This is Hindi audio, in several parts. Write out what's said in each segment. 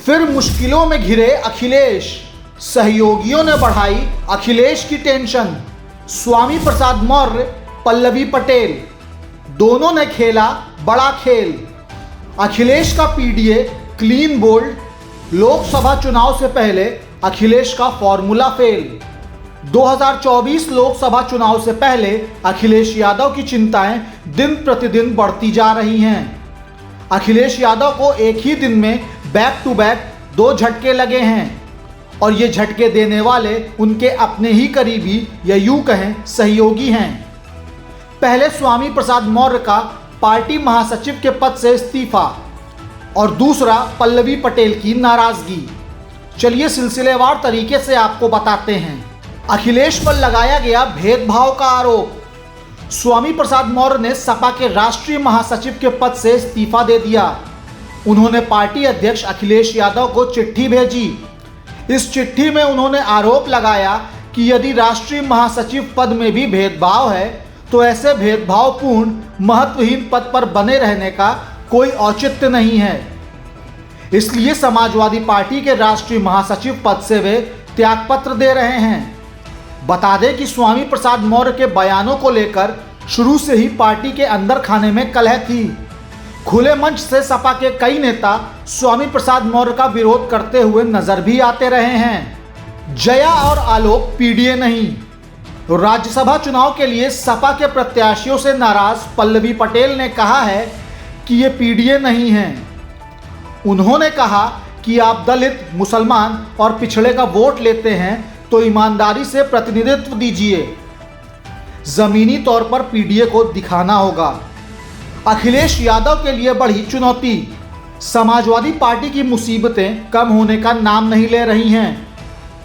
फिर मुश्किलों में घिरे अखिलेश, सहयोगियों ने बढ़ाई अखिलेश की टेंशन। स्वामी प्रसाद मौर्य, पल्लवी पटेल दोनों ने खेला बड़ा खेल। अखिलेश का पीडीए क्लीन बोल्ड। लोकसभा चुनाव से पहले अखिलेश का फॉर्मूला फेल। 2024 लोकसभा चुनाव से पहले अखिलेश यादव की चिंताएं दिन प्रतिदिन बढ़ती जा रही हैं। अखिलेश यादव को एक ही दिन में बैक टू बैक 2 झटके लगे हैं और ये झटके देने वाले उनके अपने ही करीबी या यूं कहें सहयोगी हैं। पहले स्वामी प्रसाद मौर्य का पार्टी महासचिव के पद से इस्तीफा और दूसरा पल्लवी पटेल की नाराजगी। चलिए सिलसिलेवार तरीके से आपको बताते हैं। अखिलेश पर लगाया गया भेदभाव का आरोप। स्वामी प्रसाद मौर्य ने सपा के राष्ट्रीय महासचिव के पद से इस्तीफा दे दिया। उन्होंने पार्टी अध्यक्ष अखिलेश यादव को चिट्ठी भेजी। इस चिट्ठी में उन्होंने आरोप लगाया कि यदि राष्ट्रीय महासचिव पद में भी भेदभाव है तो ऐसे भेदभावपूर्ण महत्वहीन पद पर बने रहने का कोई औचित्य नहीं है। इसलिए समाजवादी पार्टी के राष्ट्रीय महासचिव पद से वे त्यागपत्र दे रहे हैं। बता दें कि स्वामी प्रसाद मौर्य के बयानों को लेकर शुरू से ही पार्टी के अंदर खाने में कलह थी। खुले मंच से सपा के कई नेता स्वामी प्रसाद मौर्य का विरोध करते हुए नजर भी आते रहे हैं। जया और आलोक पीडीए नहीं। राज्यसभा चुनाव के लिए सपा के प्रत्याशियों से नाराज पल्लवी पटेल ने कहा है कि ये पीडीए नहीं है। उन्होंने कहा कि आप दलित, मुसलमान और पिछड़े का वोट लेते हैं तो ईमानदारी से प्रतिनिधित्व दीजिए। जमीनी तौर पर पीडीए को दिखाना होगा। अखिलेश यादव के लिए बढ़ी चुनौती। समाजवादी पार्टी की मुसीबतें कम होने का नाम नहीं ले रही हैं।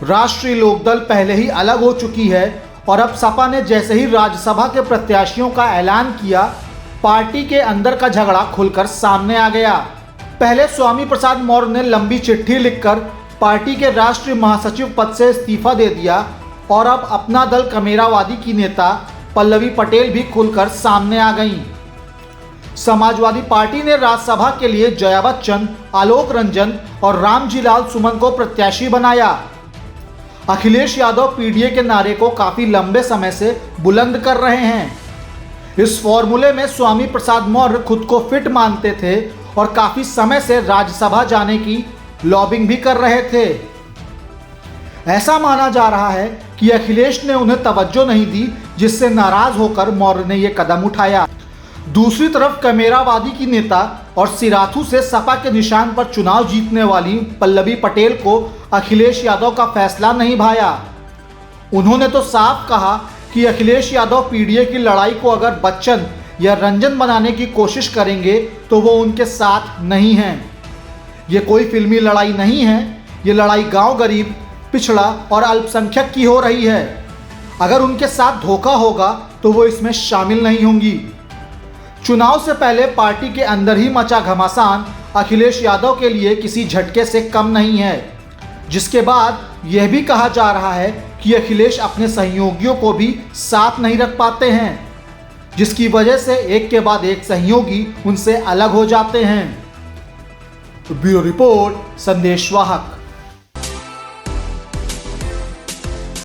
राष्ट्रीय लोकदल पहले ही अलग हो चुकी है और अब सपा ने जैसे ही राज्यसभा के प्रत्याशियों का ऐलान किया, पार्टी के अंदर का झगड़ा खुलकर सामने आ गया। पहले स्वामी प्रसाद मौर्य ने लंबी चिट्ठी लिखकर पार्टी के राष्ट्रीय महासचिव पद से इस्तीफा दे दिया और अब अपना दल कमेरावादी की नेता पल्लवी पटेल भी खुलकर सामने आ गईं। समाजवादी पार्टी ने राज्यसभा के लिए जया बच्चन, आलोक रंजन और रामजी लाल सुमन को प्रत्याशी बनाया। अखिलेश यादव पीडीए के नारे को काफी लंबे समय से बुलंद कर रहे हैं। इस फॉर्मूले में स्वामी प्रसाद मौर्य खुद को फिट मानते थे और काफी समय से राज्यसभा जाने की लॉबिंग भी कर रहे थे। ऐसा माना जा रहा है कि अखिलेश ने उन्हें तवज्जो नहीं दी, जिससे नाराज होकर मौर्य ने यह कदम उठाया। दूसरी तरफ कमेरावादी की नेता और सिराथू से सपा के निशान पर चुनाव जीतने वाली पल्लवी पटेल को अखिलेश यादव का फैसला नहीं भाया। उन्होंने तो साफ कहा कि अखिलेश यादव पीडीए की लड़ाई को अगर बच्चन या रंजन बनाने की कोशिश करेंगे तो वो उनके साथ नहीं हैं। ये कोई फिल्मी लड़ाई नहीं है, ये लड़ाई गांव गरीब, पिछड़ा और अल्पसंख्यक की हो रही है। अगर उनके साथ धोखा होगा तो वो इसमें शामिल नहीं होंगी। चुनाव से पहले पार्टी के अंदर ही मचा घमासान अखिलेश यादव के लिए किसी झटके से कम नहीं है, जिसके बाद यह भी कहा जा रहा है कि अखिलेश अपने सहयोगियों को भी साथ नहीं रख पाते हैं, जिसकी वजह से एक के बाद एक सहयोगी उनसे अलग हो जाते हैं। ब्यूरो रिपोर्ट, संदेश वाहक।